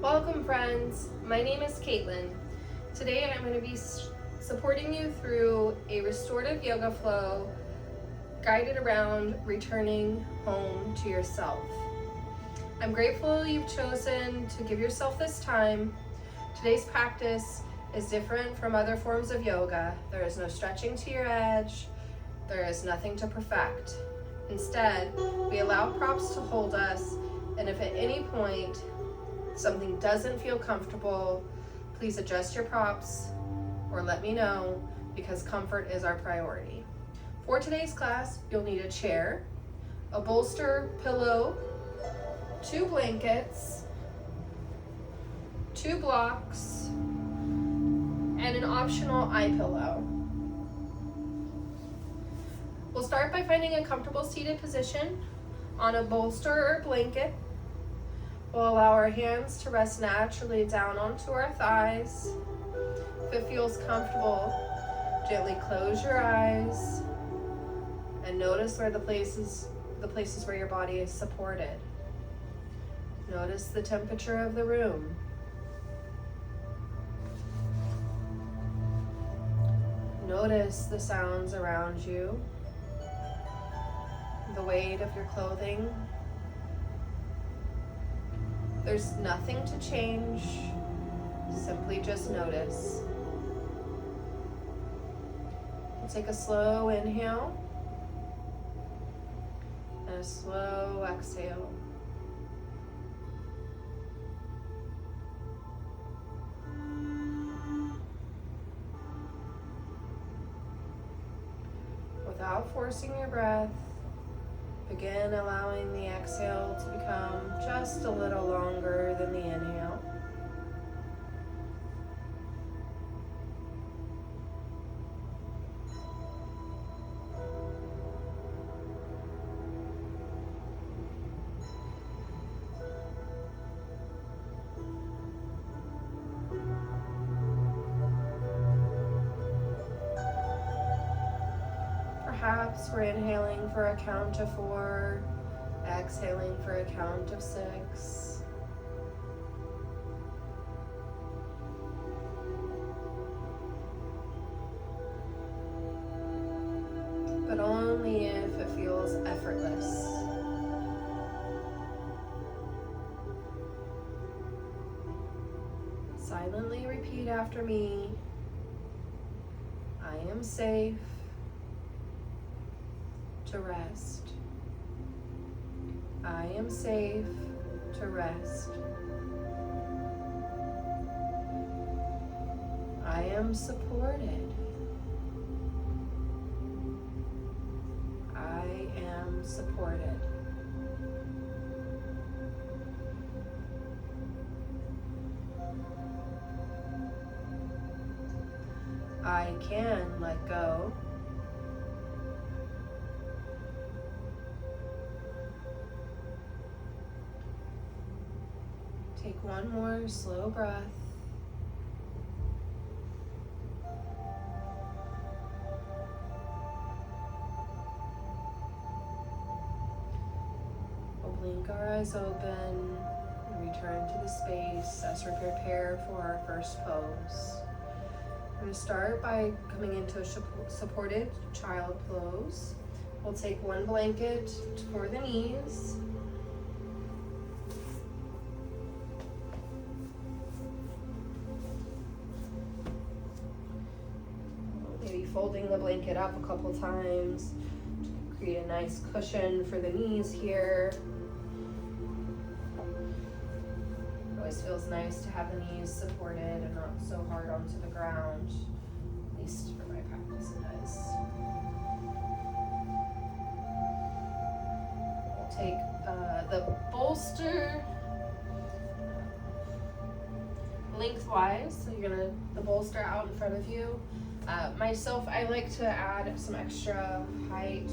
Welcome friends, my name is Caitlin. Today I'm going to be supporting you through a restorative yoga flow guided around returning home to yourself. I'm grateful you've chosen to give yourself this time. Today's practice is different from other forms of yoga. There is no stretching to your edge. There is nothing to perfect. Instead, we allow props to hold us, and if at any point something doesn't feel comfortable, please adjust your props or let me know, because comfort is our priority. For today's class, you'll need a chair, a bolster, pillow, 2 blankets, 2 blocks, and an optional eye pillow. We'll start by finding a comfortable seated position on a bolster or blanket. We'll allow our hands to rest naturally down onto our thighs. If it feels comfortable, gently close your eyes and notice where the places where your body is supported. Notice the temperature of the room. Notice the sounds around you, the weight of your clothing. There's nothing to change, simply just notice. We'll take a slow inhale and a slow exhale. Without forcing your breath, begin allowing the exhale to become just a little longer than the inhale. Perhaps we're inhaling for a count of 4, exhaling for a count of 6. But only if it feels effortless. Silently repeat after me. I am safe to rest. I am safe to rest. I am supported. I am supported. I can let go. Take one more slow breath. We'll blink our eyes open and return to the space as we prepare for our first pose. We're going to start by coming into a supported child pose. We'll take one blanket for the knees. Folding the blanket up a couple times to create a nice cushion for the knees here. It always feels nice to have the knees supported and not so hard onto the ground, at least for my practice it does. We'll take the bolster lengthwise, so you're gonna the bolster out in front of you. Myself, I like to add some extra height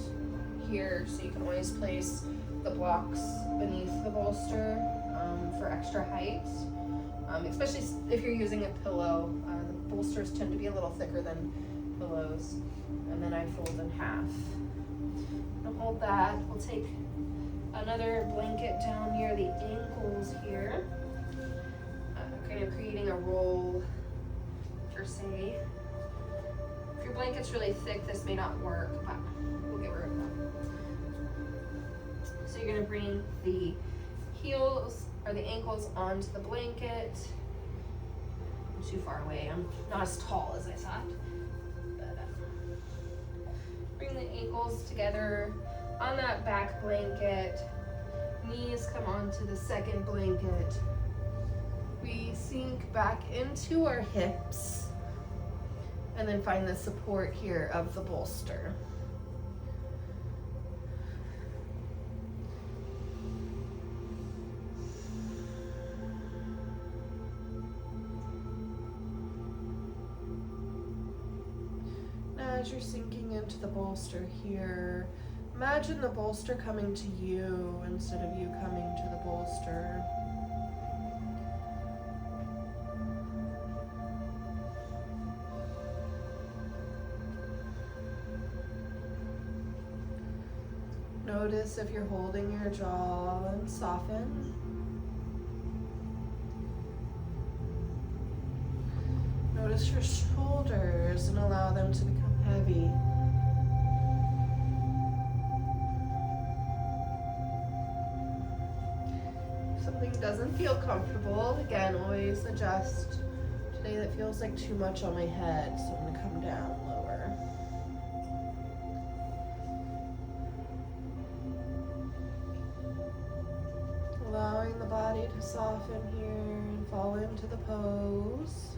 here, so you can always place the blocks beneath the bolster for extra height, especially if you're using a pillow. The bolsters tend to be a little thicker than pillows, and then I fold in half. I'll hold that. We'll take another blanket down near the ankles here. blanket's really thick, this may not work, but we'll get rid of that. So you're gonna bring the heels or the ankles onto the blanket. I'm too far away, I'm not as tall as I thought. But, bring the ankles together on that back blanket. Knees come onto the second blanket. We sink back into our hips and then find the support here of the bolster. Now as you're sinking into the bolster here, imagine the bolster coming to you instead of you coming to the bolster. Notice if you're holding your jaw and soften. Notice your shoulders and allow them to become heavy. If something doesn't feel comfortable, again, always adjust. Today that feels like too much on my head, so I'm going to come down lower. Allowing the body to soften here and fall into the pose.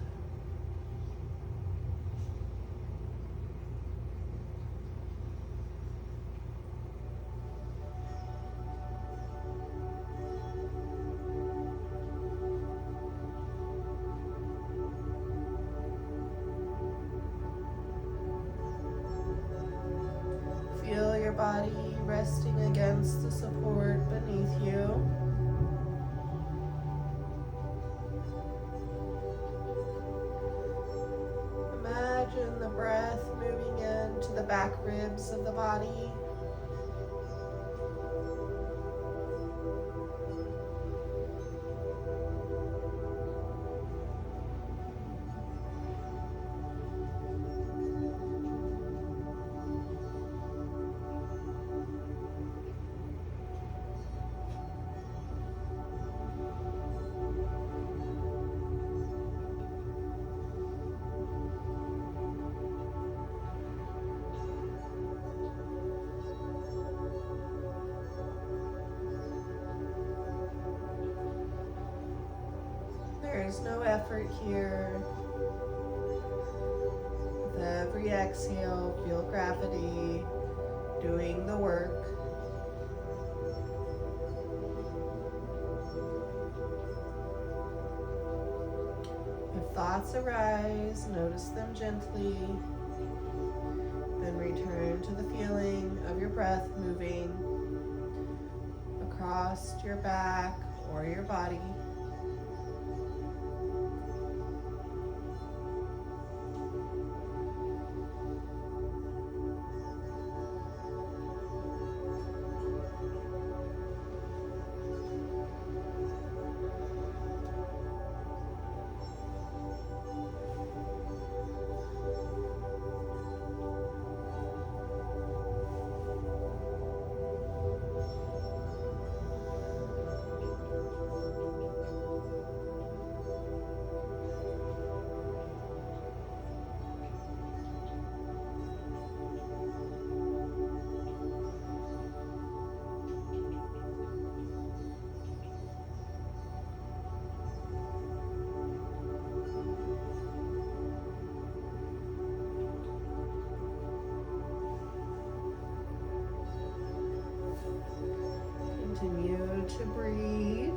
Feel your body resting against the support beneath you. Imagine the breath moving into the back ribs of the body. There's no effort here. With every exhale, feel gravity doing the work. If thoughts arise, notice them gently. Then return to the feeling of your breath moving across your back or your body. Continue to breathe,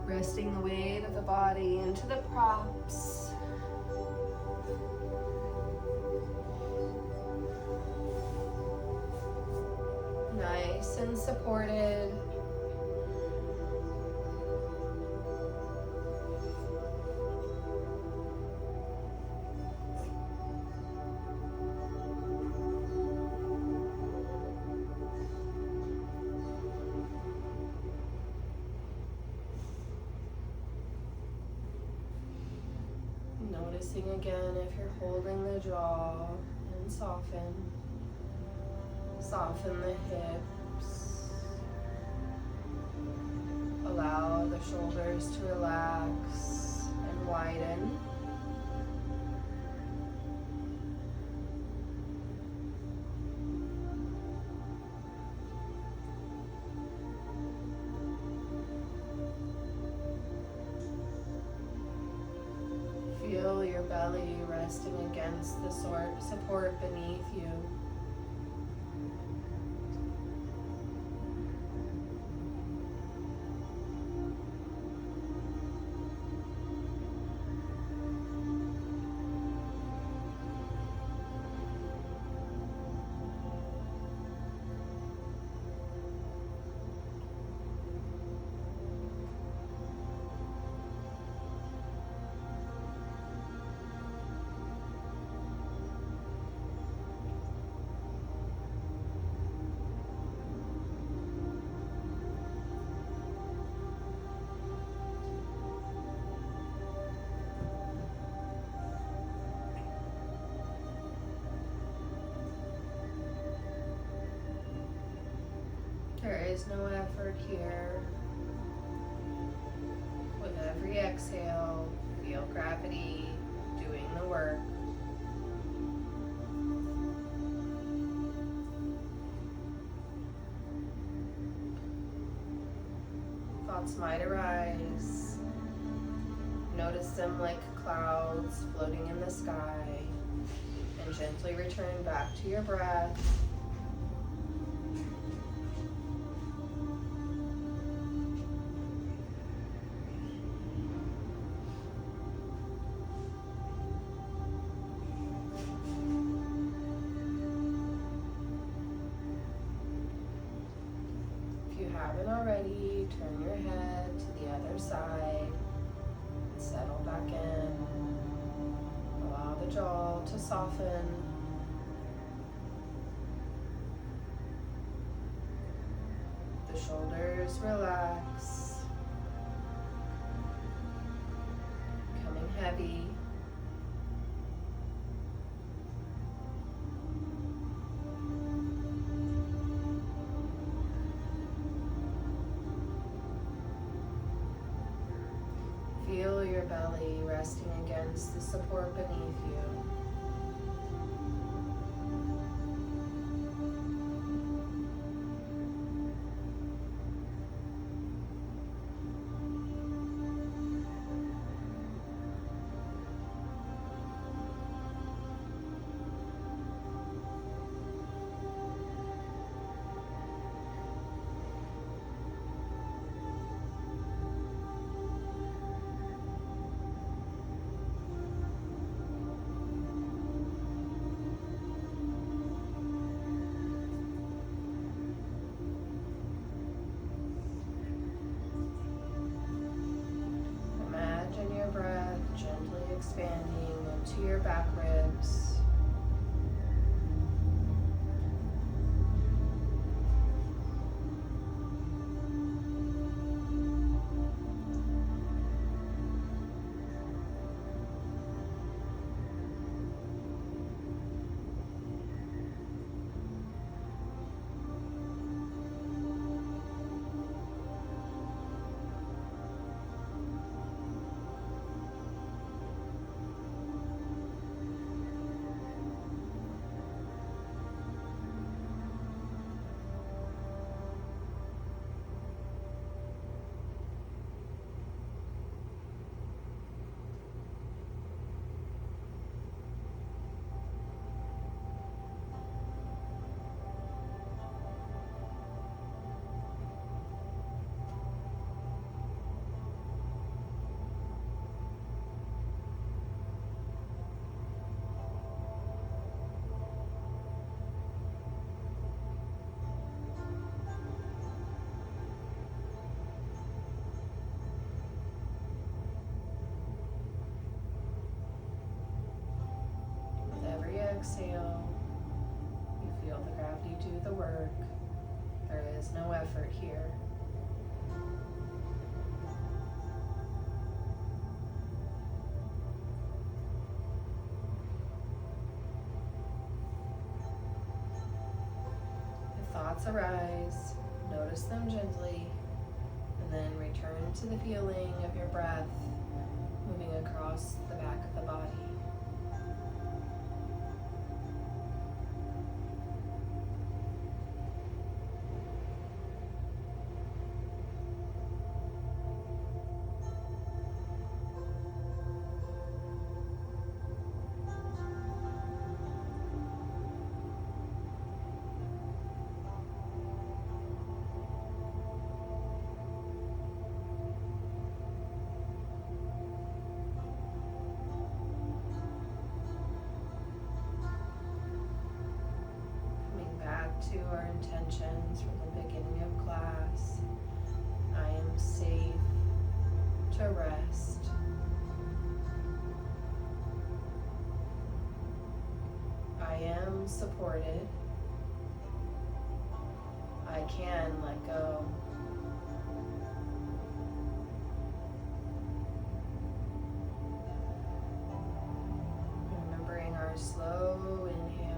resting the weight of the body into the props. Nice and supported. Noticing again if you're holding the jaw, and soften. Soften the hips. Allow the shoulders to relax and widen. Feel your belly resting against the support beneath you. There is no effort here. With every exhale, feel gravity doing the work. Thoughts might arise. Notice them like clouds floating in the sky, and gently return back to your breath. Haven't already, turn your head to the other side and settle back in. Allow the jaw to soften. The shoulders relax, becoming heavy. Feel your belly resting against the support beneath you. Expanding into your back ribs. Exhale, you feel the gravity do the work. There is no effort here. arise, notice them gently, and then return to the feeling of your breath moving across the back of the body. To our intentions from the beginning of class. I am safe to rest. I am supported. I can let go. Remembering our slow inhale.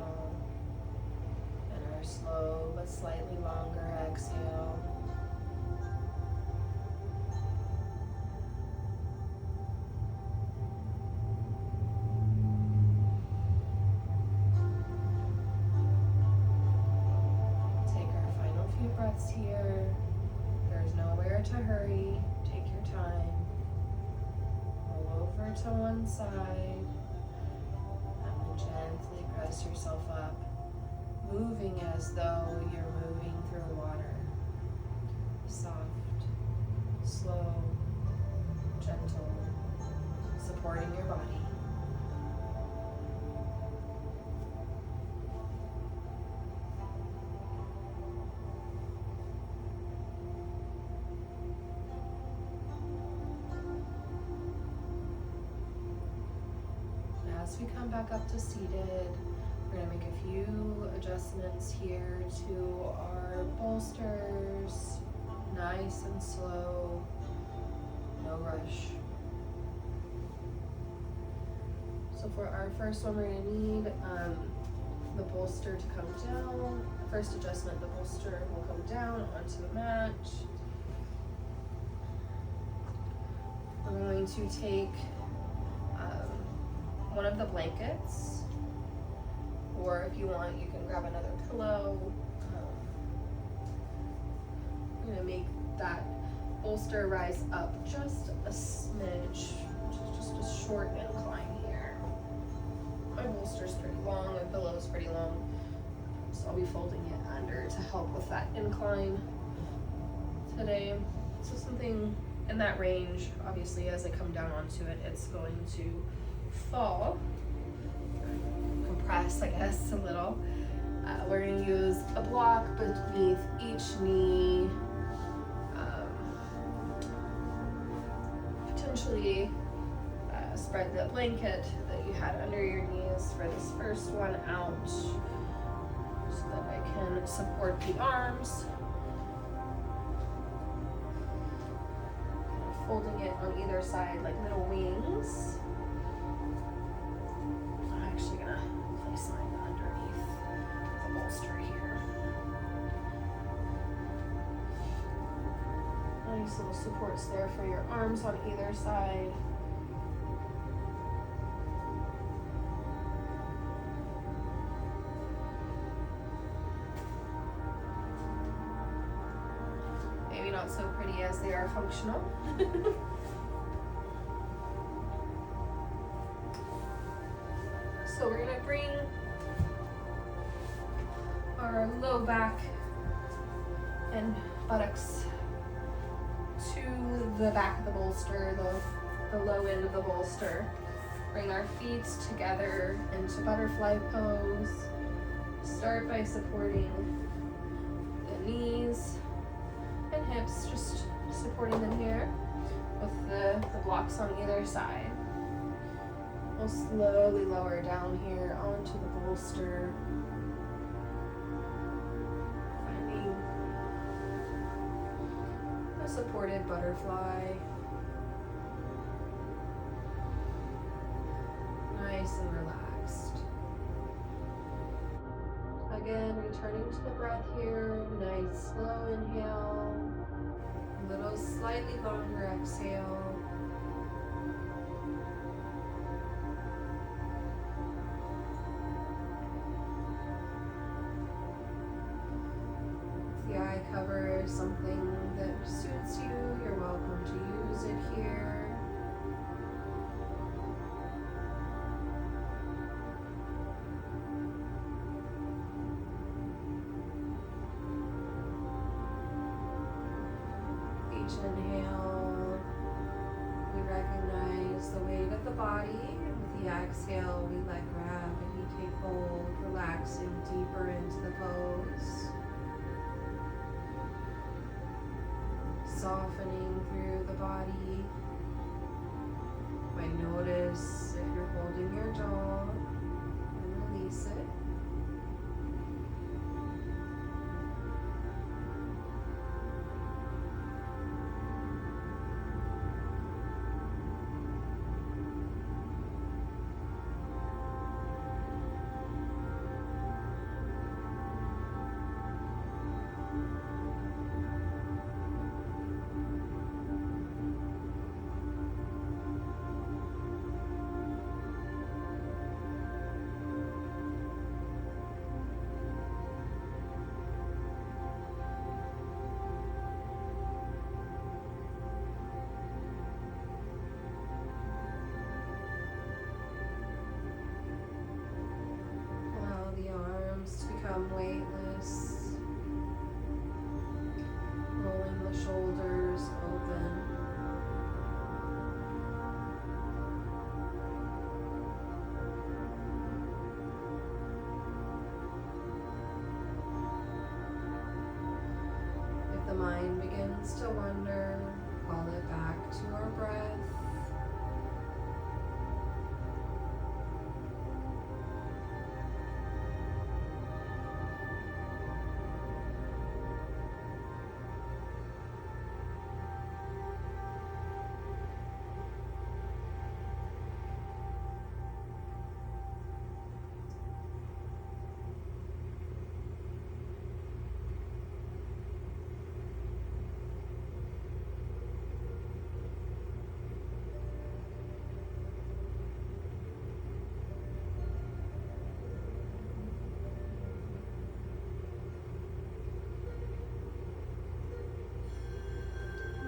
Slow but slightly longer exhale. Take our final few breaths here. There's nowhere to hurry. Take your time. Roll over to one side and then gently press yourself up, moving as though you're moving through water. Soft, slow, gentle, supporting your body. As we come back up to seated, we're going to make a few adjustments here to our bolsters, nice and slow, no rush. So for our first one, we're going to need the bolster to come down. First adjustment, the bolster will come down onto the mat. We're going to take one of the blankets, or if you want, you can grab another pillow. I'm gonna make that bolster rise up just a smidge, just a short incline here. My bolster's pretty long, my pillow's pretty long, so I'll be folding it under to help with that incline today. So something in that range. Obviously, as I come down onto it, it's going to fall, compress, I guess, a little. We're going to use a block beneath each knee, potentially spread the blanket that you had under your knees for this first one out so that I can support the arms. Folding it on either side like little wings. I'm actually gonna place mine underneath the bolster here. Nice little supports there for your arms on either side. Maybe not so pretty as they are functional. So we're gonna bring our low back and buttocks to the back of the bolster, the low end of the bolster. Bring our feet together into butterfly pose. Start by supporting the knees and hips, just supporting them here with the blocks on either side. We'll slowly lower down here onto the bolster, finding a supported butterfly. Nice and relaxed. again, returning to the breath here. Nice slow inhale. A little slightly longer exhale. If the eye cover is something that suits you, you're welcome to use it here. Inhale, we recognize the weight of the body, and with the exhale, we let gravity take hold, relaxing deeper into the pose, softening through the body. You might notice if you're holding your jaw and release it. Become weightless, rolling the shoulders open. If the mind begins to wander, call it back to our breath.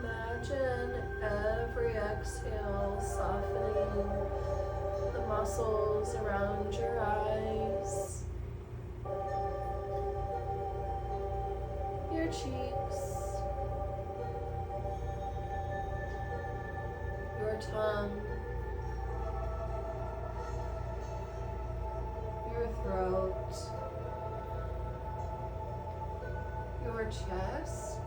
Imagine every exhale softening the muscles around your eyes, your cheeks, your tongue, your throat, your chest,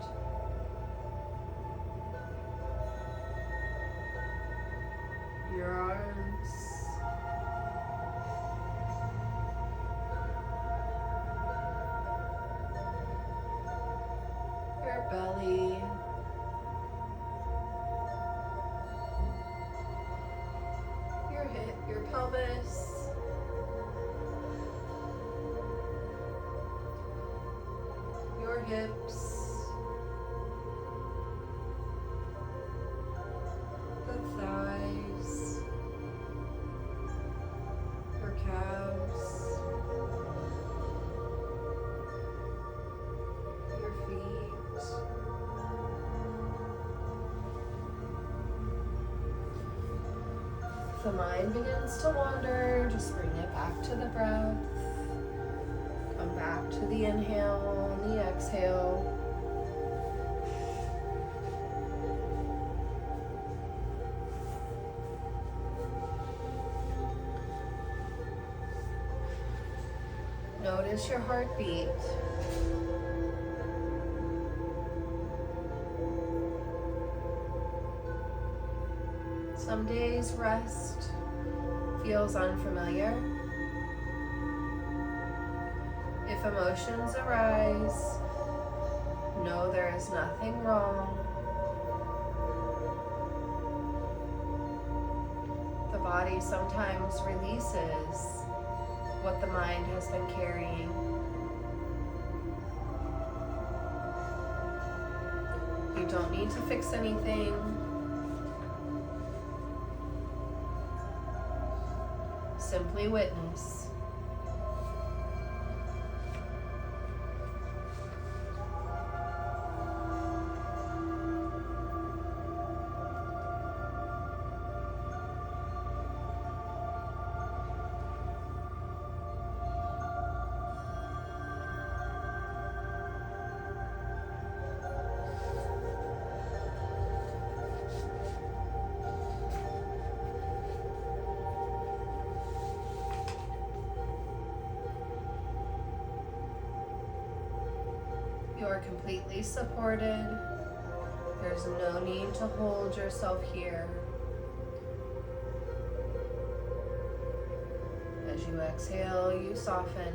your arms, your belly, your pelvis, your hips, the thighs, your calves, your feet, if the mind begins to wander, just bring it back to the breath. Come back to the inhale and the exhale. Notice your heartbeat. Some days rest feels unfamiliar. If emotions arise, know there is nothing wrong. The body sometimes releases what the mind has been carrying. need to fix anything. Simply witness. You're completely supported. There's no need to hold yourself here. As you exhale, you soften.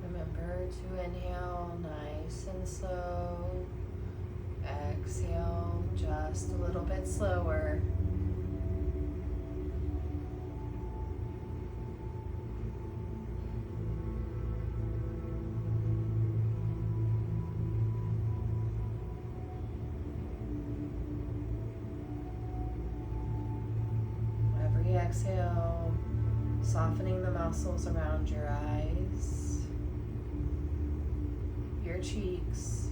Remember to inhale nice and slow. Exhale just a little bit slower. Every exhale, softening the muscles around your eyes, your cheeks,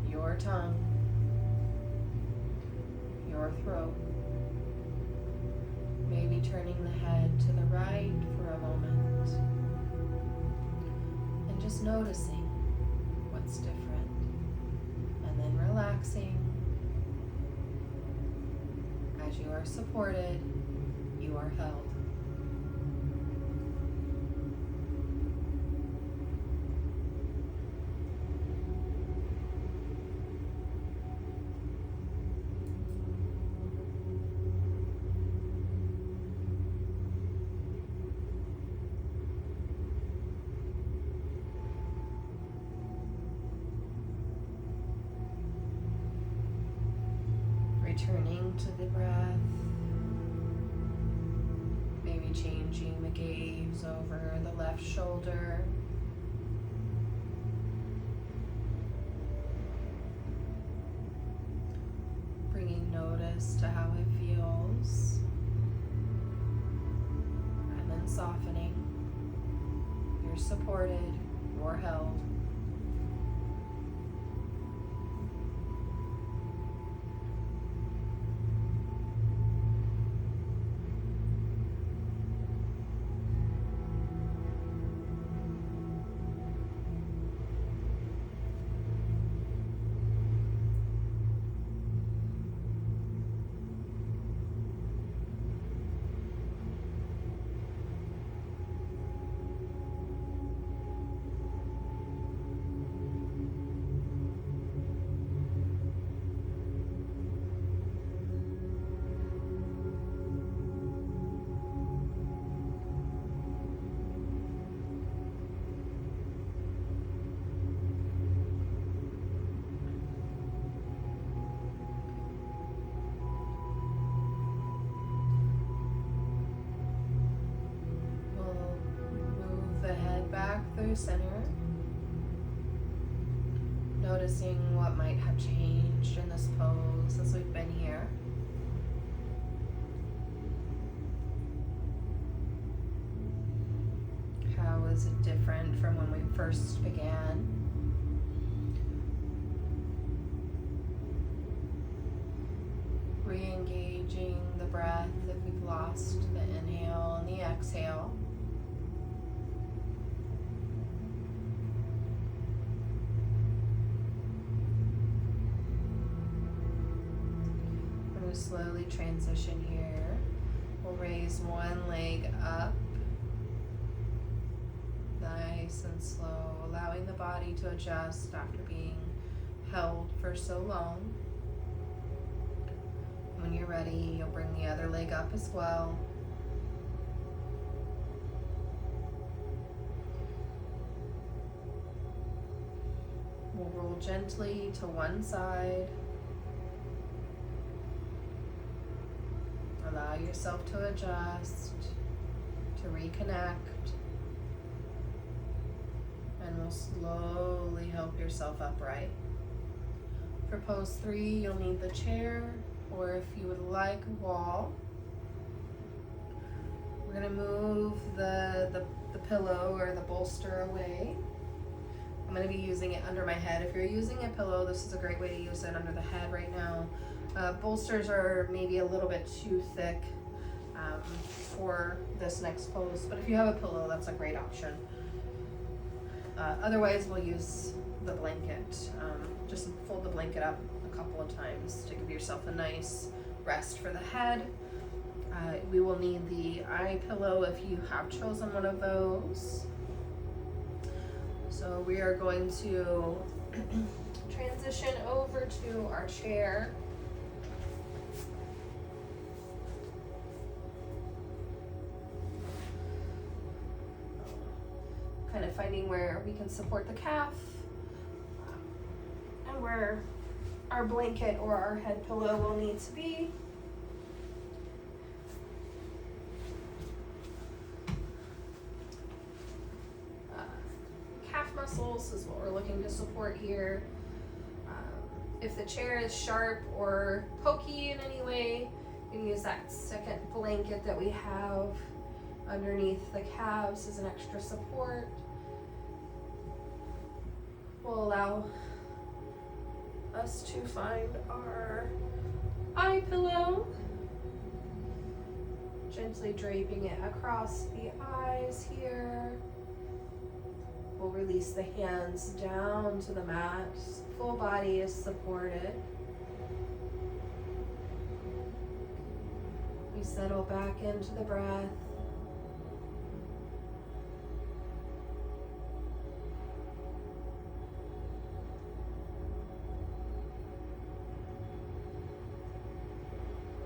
your tongue, your throat. Maybe turning the head to the right for a moment and just noticing what's different, and then relaxing. As you are supported, you are held. Returning to the breath, maybe changing the gaze over the left shoulder. Bringing notice to how it feels, and then softening. You're supported, you're held. Back through center, noticing what might have changed in this pose as we've been here. How is it different from when we first began? Re-engaging the breath if we've lost the inhale and the exhale. Slowly transition here. We'll raise one leg up nice and slow, allowing the body to adjust after being held for so long. When you're ready, you'll bring the other leg up as well. We'll roll gently to one side. Allow yourself to adjust, to reconnect, and we'll slowly help yourself upright. For pose 3, you'll need the chair, or if you would like, a wall. We're going to move the pillow or the bolster away. I'm going to be using it under my head. If you're using a pillow, this is a great way to use it under the head right now. Bolsters are maybe a little bit too thick for this next pose, but if you have a pillow, that's a great option. Otherwise, we'll use the blanket. Just fold the blanket up a couple of times to give yourself a nice rest for the head. We will need the eye pillow if you have chosen one of those. So we are going to transition over to our chair. Kind of finding where we can support the calf and where our blanket or our head pillow will need to be. Calf muscles is what we're looking to support here. If the chair is sharp or pokey in any way, you can use that second blanket that we have underneath the calves as an extra support. Will allow us to find our eye pillow, gently draping it across the eyes here. We'll release the hands down to the mat. Full body is supported. We settle back into the breath.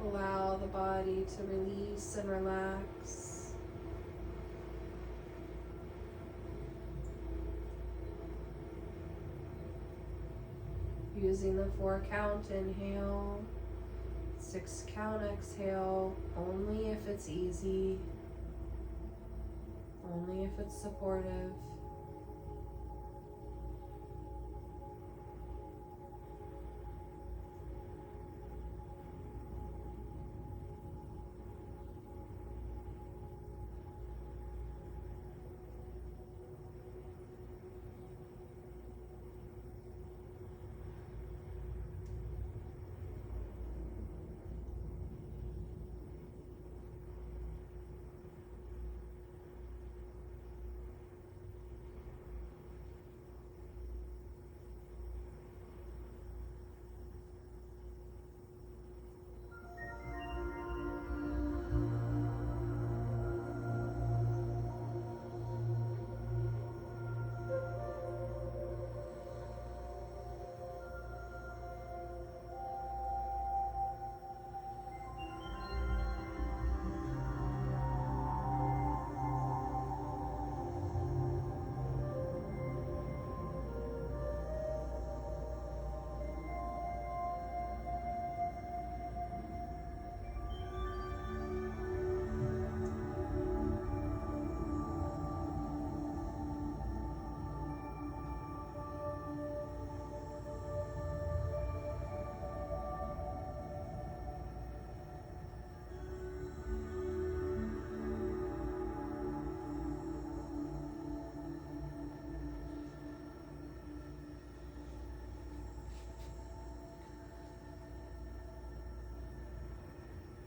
Allow the body to release and relax. Using the 4 count inhale, 6 count exhale, only if it's easy, only if it's supportive.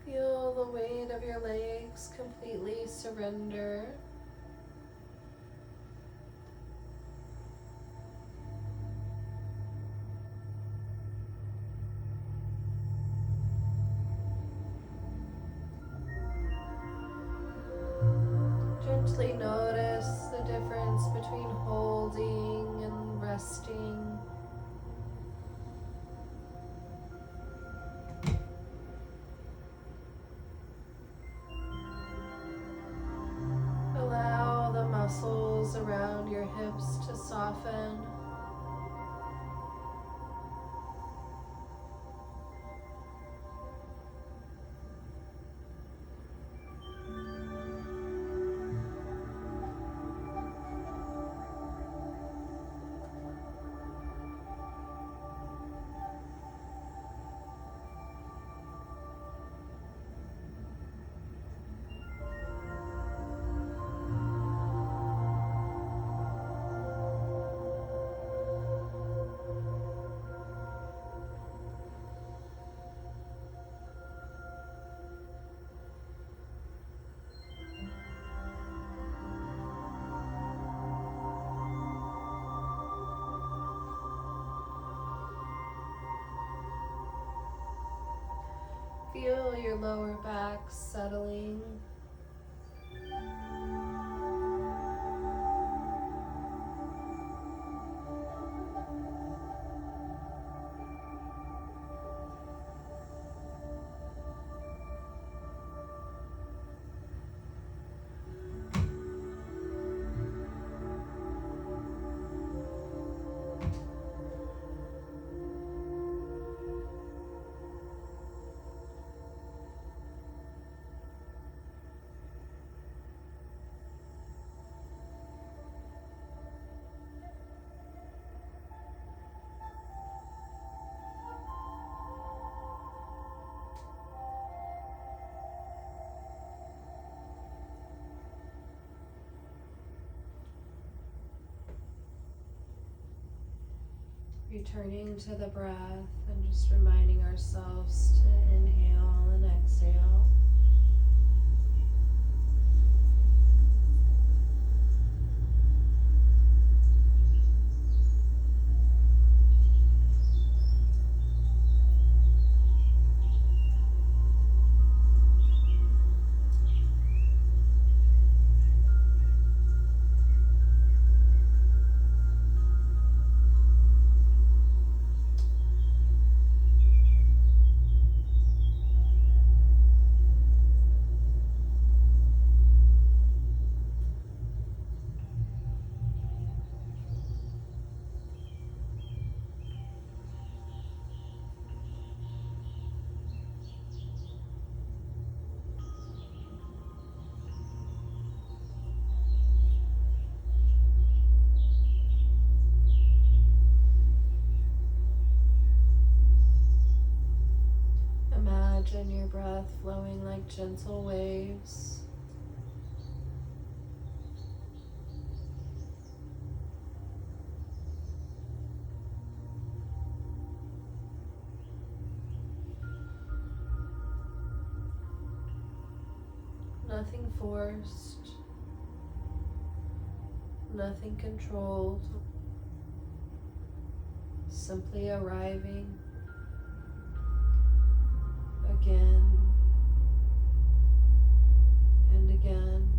Feel the weight of your legs completely surrender. Gently notice the difference between holding and resting. Allow the muscles around your hips to soften. Feel your lower back settling. Returning to the breath and just reminding ourselves to inhale and exhale. Imagine your breath flowing like gentle waves. Nothing forced, nothing controlled, simply arriving again and again.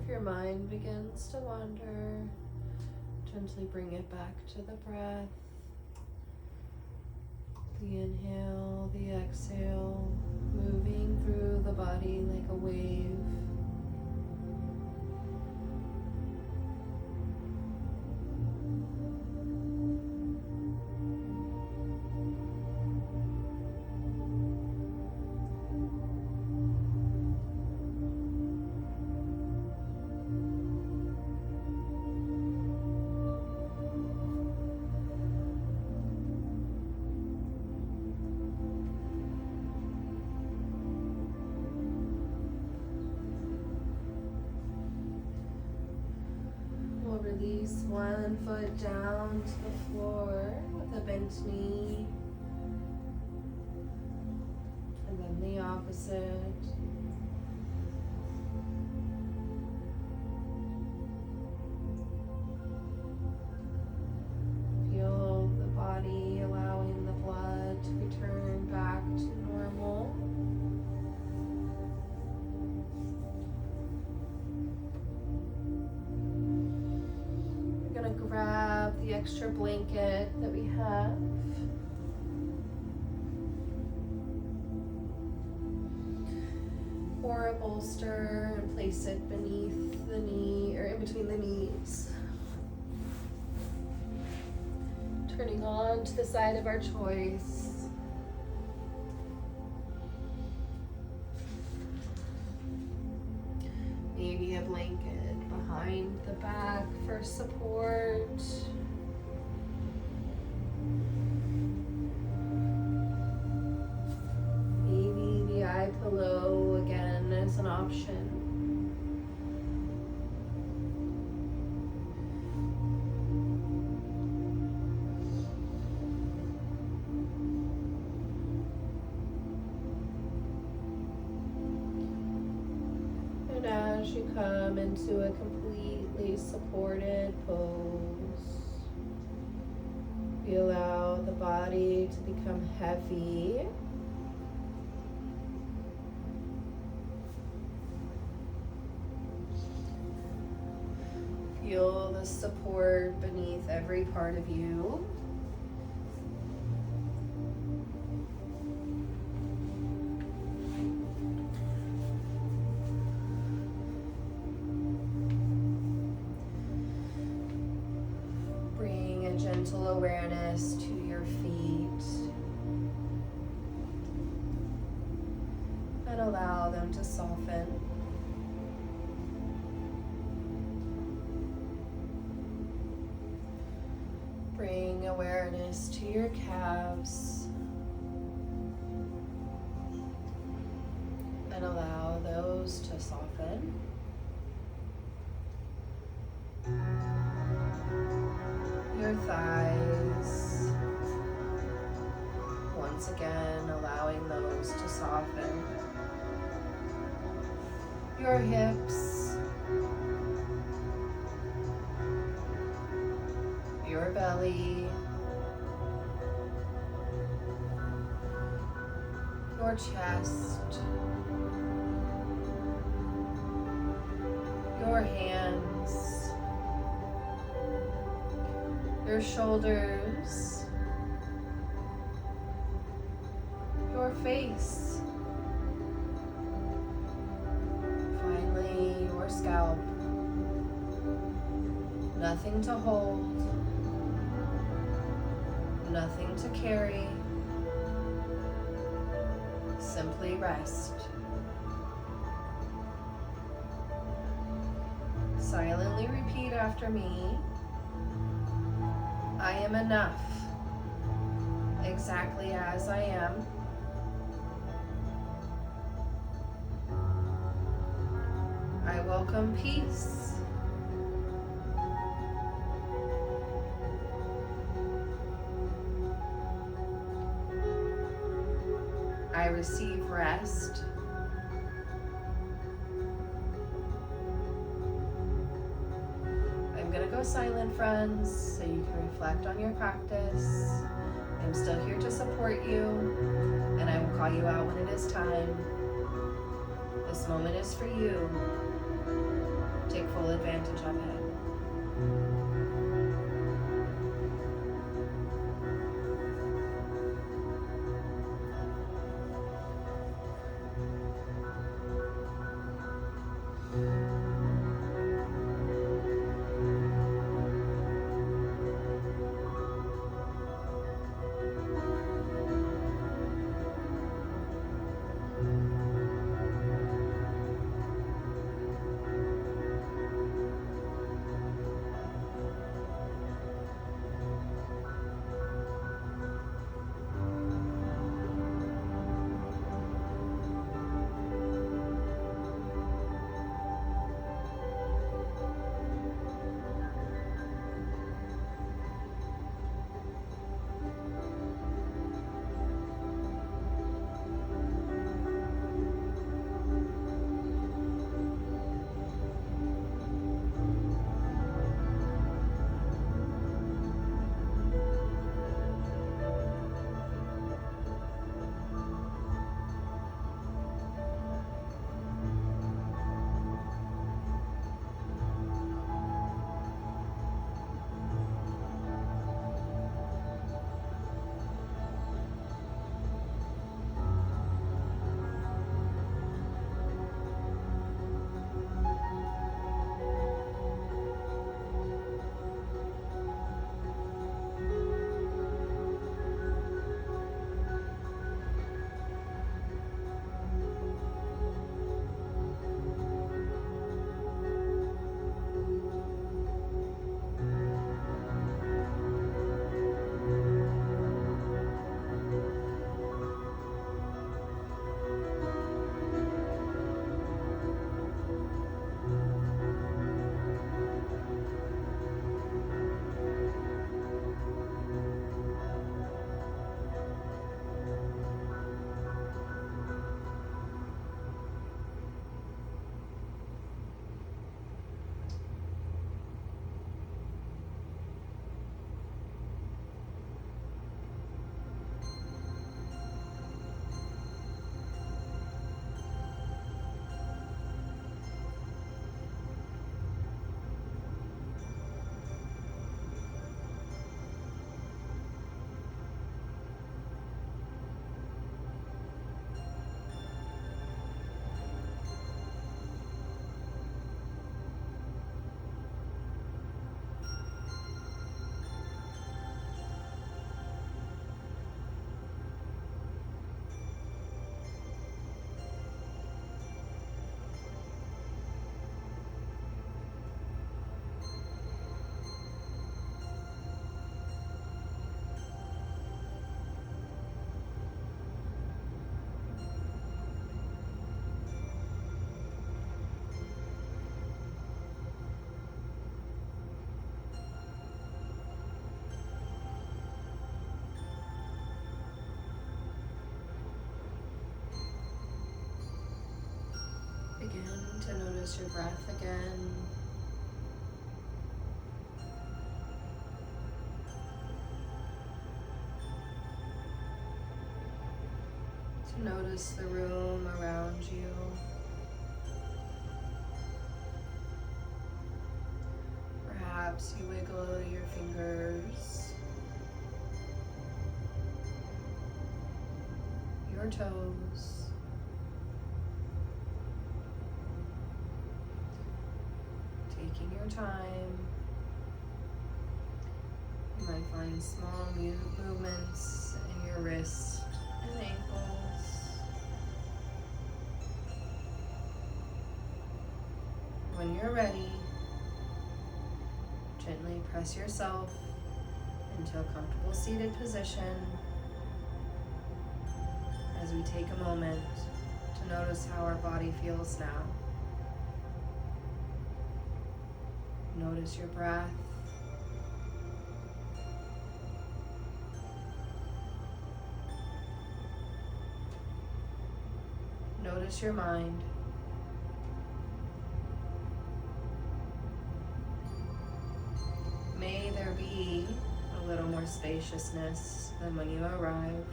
If your mind begins to wander, gently bring it back to the breath. The inhale, the exhale, moving through the body like a wave. Release one foot down to the floor with a bent knee, and then the opposite. Feel the body allowing the blood to return back to normal. Grab the extra blanket that we have. Or a bolster and place it beneath the knee or in between the knees. Turning on to the side of our choice. Maybe a blanket behind the back for support. Maybe the eye pillow again is an option. And as you come into a completely supported pose, we allow the body to become heavy. Feel the support beneath every part of you. Bring a gentle awareness to your feet and allow them to soften. Bring awareness to your calves and allow those to soften. Your thighs, once again allowing those to soften. Your hips, your belly, your chest, your hands, your shoulders, your face, finally your scalp. Nothing to hold, nothing to carry, simply rest. Silently repeat after me. I am enough, exactly as I am. I welcome peace. I receive rest. I'm going to go silent, friends, so you can reflect on your practice. I'm still here to support you, and I will call you out when it is time. This moment is for you. Take full advantage of it. Begin to notice your breath again. To notice the room around you. Perhaps you wiggle your fingers, your toes. Taking your time, you might find small movements in your wrists and ankles. When you're ready, gently press yourself into a comfortable seated position as we take a moment to notice how our body feels now. Notice your breath. Notice your mind. May there be a little more spaciousness than when you arrived.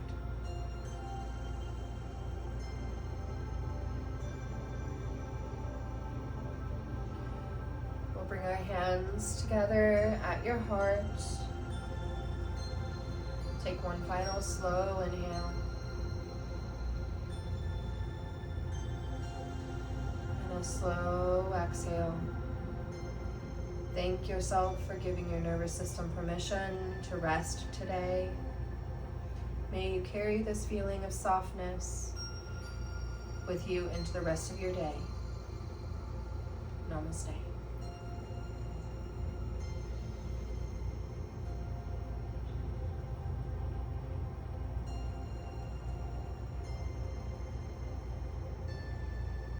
bring our hands together at your heart. Take one final slow inhale. And a slow exhale. Thank yourself for giving your nervous system permission to rest today. May you carry this feeling of softness with you into the rest of your day. Namaste.